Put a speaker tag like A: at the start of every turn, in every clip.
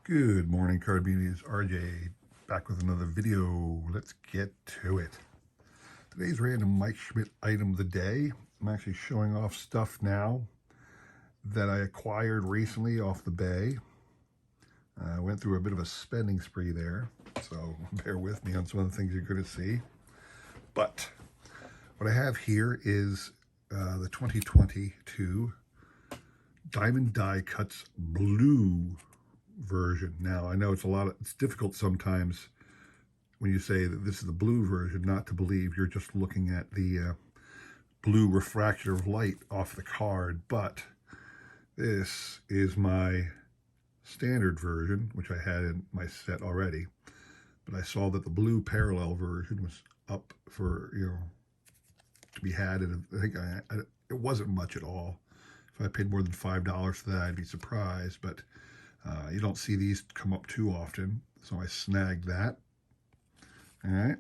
A: Good morning, Card Beauties. RJ back with another video. Let's get to it. Today's random Mike Schmidt item of the day. I'm actually showing off stuff now that I acquired recently off the Bay. I went through a bit of a spending spree there, so bear with me on some of the things you're going to see. But what I have here is the 2022 Diamond Die Cuts Blue version. Now, I know it's difficult sometimes when you say that this is the blue version not to believe you're just looking at the blue refraction of light off the card, but this is my standard version, which I had in my set already, but I saw that the blue parallel version was up for, to be had, and I think it wasn't much at all. If I paid more than $5 for that, I'd be surprised, but you don't see these come up too often, so I snagged that. All right.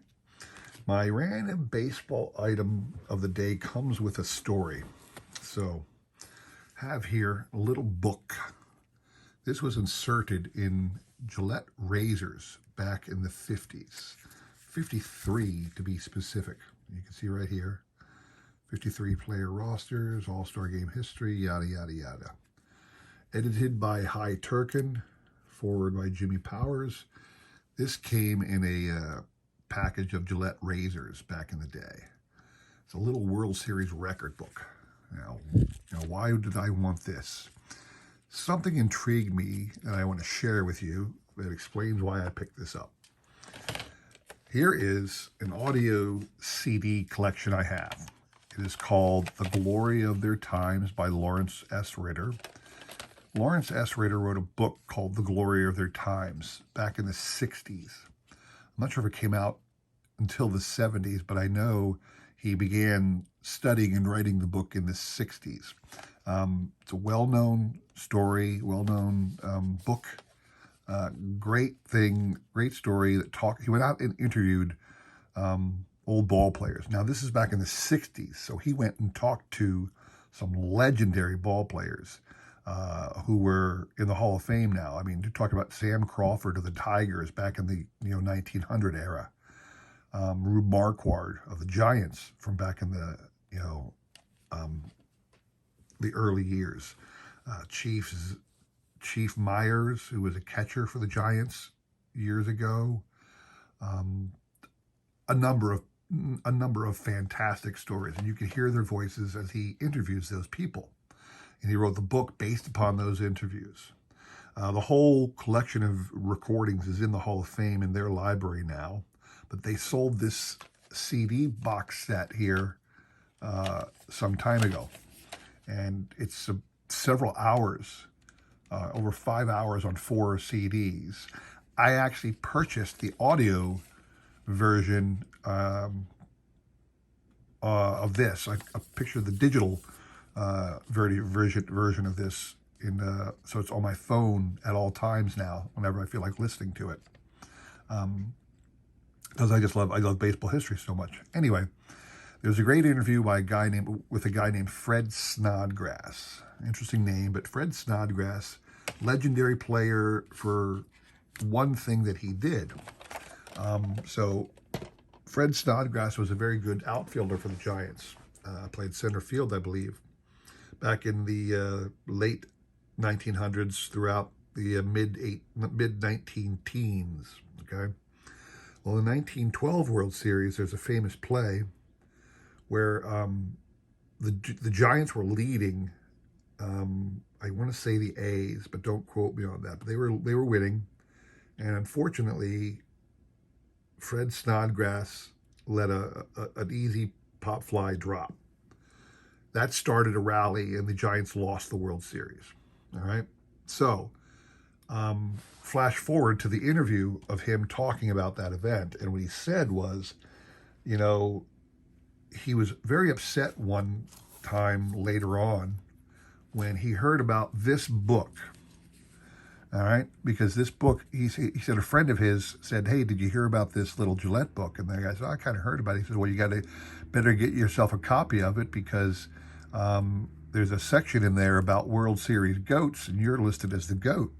A: My random baseball item of the day comes with a story. So, have here a little book. This was inserted in Gillette razors back in the 50s. 53 to be specific. You can see right here. 53 player rosters, all-star game history, yada, yada, yada. Edited by Hy Turkin, forward by Jimmy Powers. This came in a package of Gillette razors back in the day. It's a little World Series record book. Now, why did I want this? Something intrigued me that I want to share with you that explains why I picked this up. Here is an audio CD collection I have. It is called The Glory of Their Times by Lawrence S. Ritter. Lawrence S. Ritter wrote a book called The Glory of Their Times back in the 60s. I'm not sure if it came out until the 70s, but I know he began studying and writing the book in the 60s. It's a well-known story, well-known book. Great story he went out and interviewed old ball players. Now, this is back in the 60s, so he went and talked to some legendary ball players who were in the Hall of Fame now. I mean, you talk about Sam Crawford of the Tigers back in the 1900 era, Rube Marquard of the Giants from back in the the early years, Chief Myers, who was a catcher for the Giants years ago. A number of fantastic stories, and you can hear their voices as he interviews those people. And he wrote the book based upon those interviews. The whole collection of recordings is in the Hall of Fame in their library now, but they sold this CD box set here some time ago. And it's several hours, over 5 hours on 4 CDs. I actually purchased the audio version of this. I pictured the digital version of this so it's on my phone at all times now whenever I feel like listening to it, because I love baseball history so much. Anyway, there's a great interview by with a guy named Fred Snodgrass. Interesting name, but Fred Snodgrass, legendary player for one thing that he did. So Fred Snodgrass was a very good outfielder for the Giants. Played center field, I believe, back in the late 1900s throughout the mid-19 teens, okay? Well, in the 1912 World Series, there's a famous play where the Giants were leading, I want to say the A's, but don't quote me on that, but they were winning, and unfortunately, Fred Snodgrass let an easy pop fly drop. That started a rally, and the Giants lost the World Series. All right. So, flash forward to the interview of him talking about that event, and what he said was, he was very upset one time later on when he heard about this book. All right, because this book, he said a friend of his said, "Hey, did you hear about this little Gillette book?" And the guy said, "I kind of heard about it." He said, "Well, you better get yourself a copy of it because there's a section in there about World Series GOATs, and you're listed as the GOAT."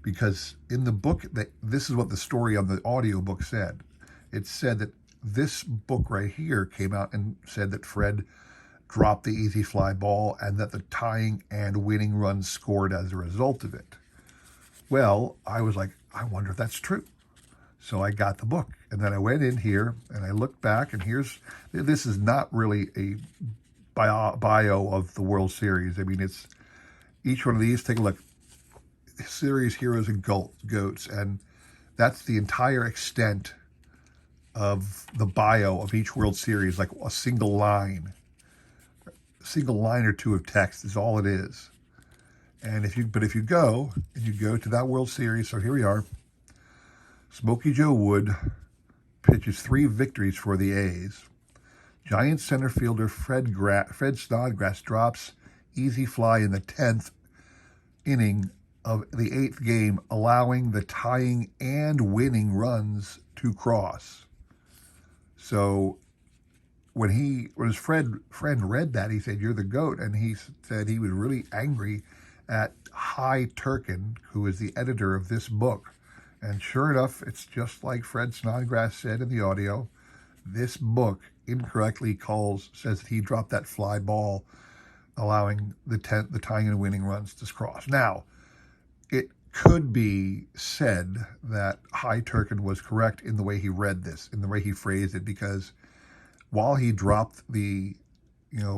A: because in the book, this is what the story on the audiobook said. It said that this book right here came out and said that Fred dropped the easy fly ball and that the tying and winning runs scored as a result of it. Well, I was like, I wonder if that's true. So I got the book, and then I went in here and I looked back, and this is not really a bio of the World Series. I mean, it's each one of these. Take a look. Series heroes and goats, and that's the entire extent of the bio of each World Series, like a single line or two of text is all it is. And if you go to that World Series, so here we are. Smokey Joe Wood pitches 3 victories for the A's. Giant center fielder Fred Snodgrass drops easy fly in the 10th inning of the 8th game, allowing the tying and winning runs to cross. So when his friend read that, he said, "You're the GOAT," and he said he was really angry at Hy Turkin, who is the editor of this book. And sure enough, it's just like Fred Snodgrass said in the audio. This book incorrectly says that he dropped that fly ball, allowing the tying and winning runs to cross. Now, it could be said that Hy Turkin was correct in the way he read this, in the way he phrased it, because while he dropped the,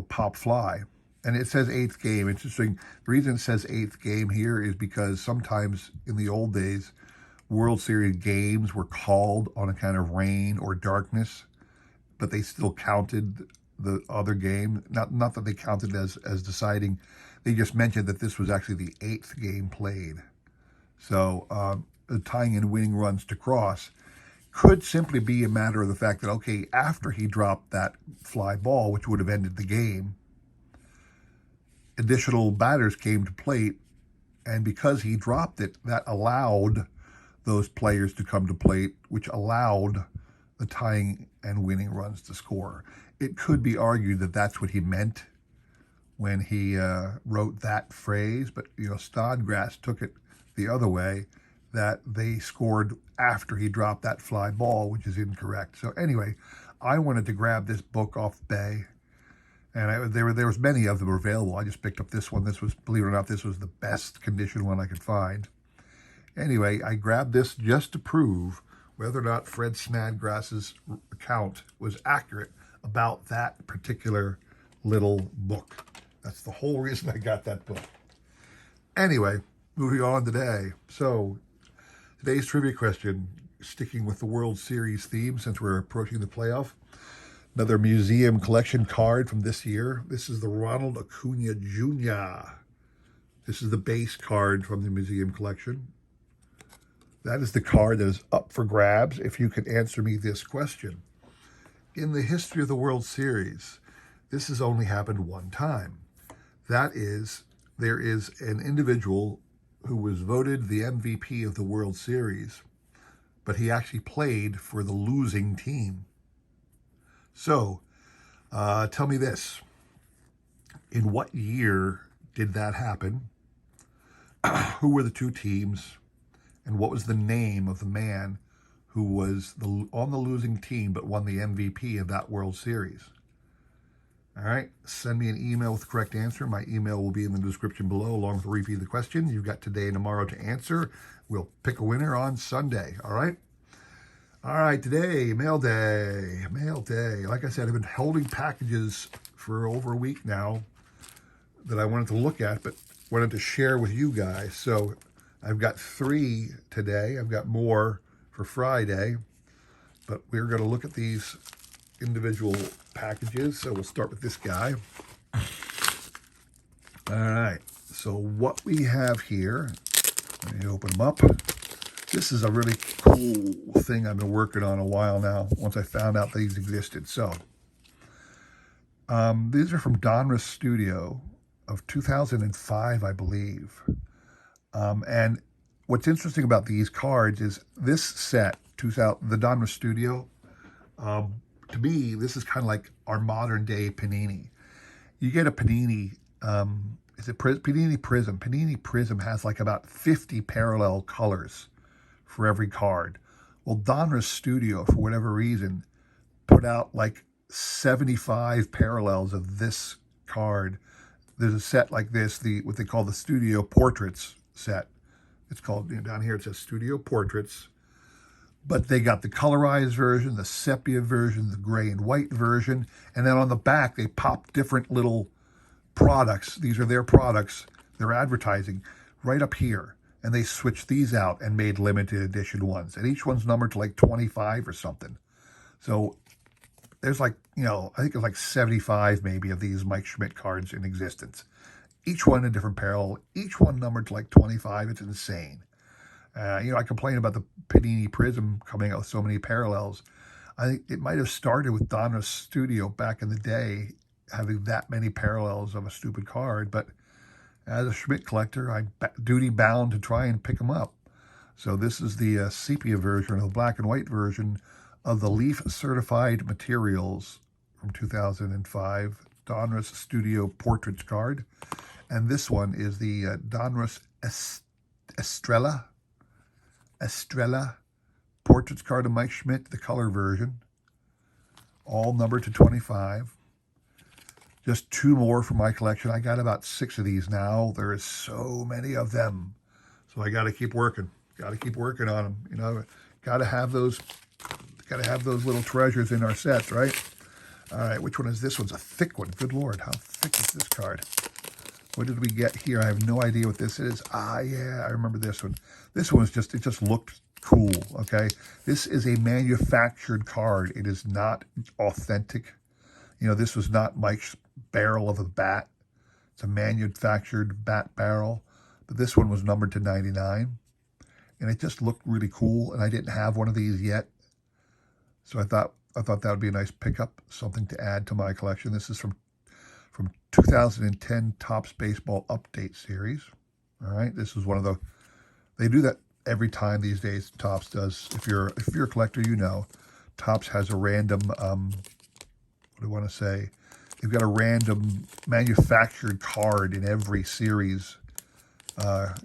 A: pop fly, and it says 8th game. Interesting. The reason it says 8th game here is because sometimes in the old days, World Series games were called on a kind of rain or darkness, but they still counted the other game. Not that they counted as deciding. They just mentioned that this was actually the 8th game played. So the tying and winning runs to cross could simply be a matter of the fact that, okay, after he dropped that fly ball, which would have ended the game, additional batters came to plate, and because he dropped it, that allowed those players to come to plate, which allowed the tying and winning runs to score. It could be argued that that's what he meant when he wrote that phrase, but Snodgrass took it the other way, that they scored after he dropped that fly ball, which is incorrect. So anyway, I wanted to grab this book off Bay, and there was many of them available. I just picked up this one. This was, believe it or not, this was the best condition one I could find. Anyway, I grabbed this just to prove whether or not Fred Snodgrass's account was accurate about that particular little book. That's the whole reason I got that book. Anyway, moving on today. So, today's trivia question, sticking with the World Series theme since we're approaching the playoff. Another museum collection card from this year. This is the Ronald Acuna Jr. This is the base card from the museum collection. That is the card that is up for grabs if you can answer me this question. In the history of the World Series, this has only happened one time. That is, there is an individual who was voted the MVP of the World Series, but he actually played for the losing team. So, tell me this. In what year did that happen? Who were the two teams? And what was the name of the man who was on the losing team but won the MVP of that World Series? All right, send me an email with the correct answer. My email will be in the description below, along with a repeat of the question. You've got today and tomorrow to answer. We'll pick a winner on Sunday, all right? All right, today, mail day. Like I said, I've been holding packages for over a week now that I wanted to look at, but wanted to share with you guys. So I've got 3 today. I've got more for Friday, but we're going to look at these individual packages. So we'll start with this guy. All right. So what we have here, let me open them up. This is a really cool thing I've been working on a while now, once I found out these existed. So these are from Donruss Studio of 2005, I believe. And what's interesting about these cards is this set, the Donruss Studio, to me, this is kind of like our modern day Panini. You get a Panini is it Panini Prism? Panini Prism has like about 50 parallel colors for every card. Well, Donruss Studio, for whatever reason, put out like 75 parallels of this card. There's a set like this, what they call the Studio Portraits set. It's called, down here it says Studio Portraits. But they got the colorized version, the sepia version, the gray and white version, and then on the back they pop different little products. These are their products, they're advertising right up here. And they switched these out and made limited edition ones. And each one's numbered to like 25 or something. So there's like, I think there's like 75 maybe of these Mike Schmidt cards in existence. Each one a different parallel, each one numbered to like 25. It's insane. I complain about the Panini Prism coming out with so many parallels. I think it might have started with Donruss Studio back in the day, having that many parallels of a stupid card. But as a Schmidt collector, I'm duty bound to try and pick them up. So this is the sepia version, or the black and white version of the Leaf Certified Materials from 2005 Donruss Studio Portraits card. And this one is the Donruss Estrella Portraits card of Mike Schmidt, the color version. All numbered to 25. Just 2 more for my collection. I got about 6 of these now. There is so many of them. So I got to keep working. Got to keep working on them. Got to have those little treasures in our sets, right? All right, which one is this? One's a thick one. Good Lord, how thick is this card? What did we get here? I have no idea what this is. Yeah, I remember this one. This one is it just looked cool, okay? This is a manufactured card. It is not authentic. This was not Mike's barrel of a bat. It's a manufactured bat barrel. But this one was numbered to 99. And it just looked really cool. And I didn't have one of these yet. So I thought that would be a nice pickup, something to add to my collection. This is from 2010 Topps Baseball Update Series. All right, this is one of they do that every time these days. Topps does. If you're a collector, Topps has a random. What do I want to say? They've got a random manufactured card in every series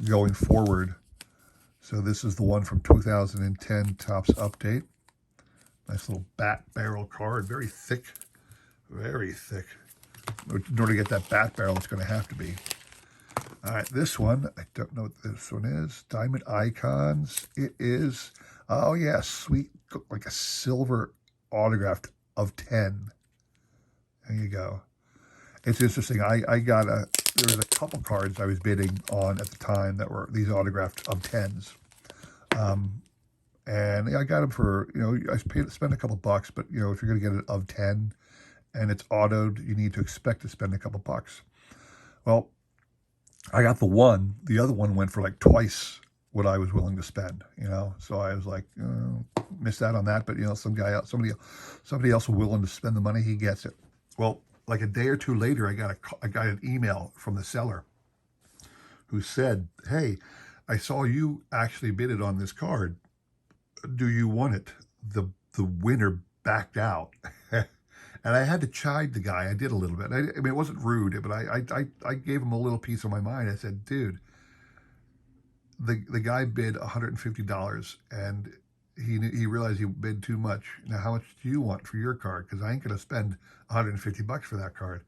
A: going forward. So this is the one from 2010 Topps Update. Nice little bat barrel card, very thick, very thick. In order to get that bat barrel, it's going to have to be. All right, this one, I don't know what this one is. Diamond Icons. It is, oh yeah, sweet, like a silver autographed of 10. There you go. It's interesting. There was a couple cards I was bidding on at the time that were these autographed of 10s. And I got them for, I spent a couple bucks, but, if you're going to get it of 10 and it's autoed, you need to expect to spend a couple bucks. Well, I got the one. The other one went for like twice what I was willing to spend, So I was like, missed out on that. But, somebody else was willing to spend the money, he gets it. Well, like a day or two later, I got an email from the seller who said, hey, I saw you actually bidded on this card. Do you want it? The winner backed out. And I had to chide the guy. I did a little bit. I mean, it wasn't rude, but I gave him a little piece of my mind. I said, dude, the guy bid $150, and he realized he bid too much. Now, how much do you want for your card? Because I ain't going to spend $150 for that card.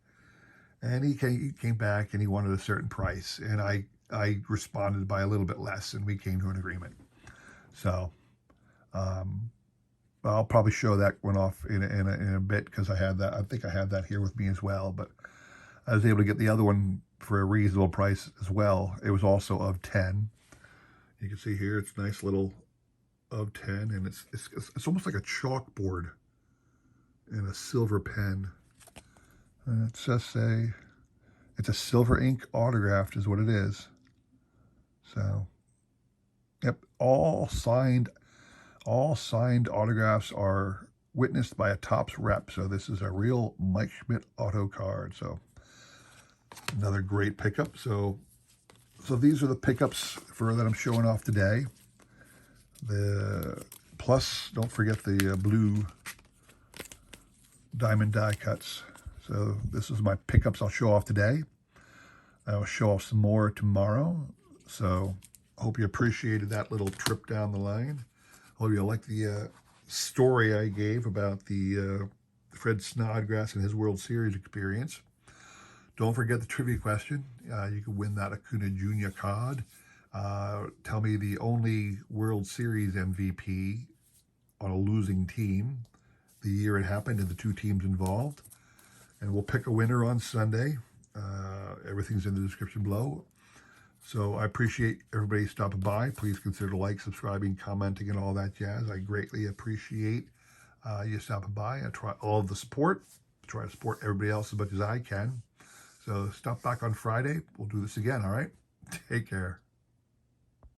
A: And he came back, and he wanted a certain price. And I responded by a little bit less, and we came to an agreement. So I'll probably show that one off in a bit, because I think I have that here with me as well. But I was able to get the other one for a reasonable price as well. It was also of 10. You can see here it's nice little of 10, and it's almost like a chalkboard in a silver pen. And it's just it's a silver ink autographed is what it is. So, yep, all signed autographs are witnessed by a Topps rep. So this is a real Mike Schmidt auto card. So another great pickup. So these are the pickups that I'm showing off today. Plus, don't forget the blue diamond die cuts. So this is my pickups I'll show off today. I will show off some more tomorrow. So I hope you appreciated that little trip down the line. Hope you like the story I gave about the Fred Snodgrass and his World Series experience. Don't forget the trivia question. You can win that Acuna Jr. card. Tell me the only World Series MVP on a losing team, the year it happened, and the two teams involved. And we'll pick a winner on Sunday. Everything's in the description below. So I appreciate everybody stopping by. Please consider like, subscribing, commenting, and all that jazz. I greatly appreciate you stopping by. I try all of the support. Try to support everybody else as much as I can. So stop back on Friday. We'll do this again, all right? Take care.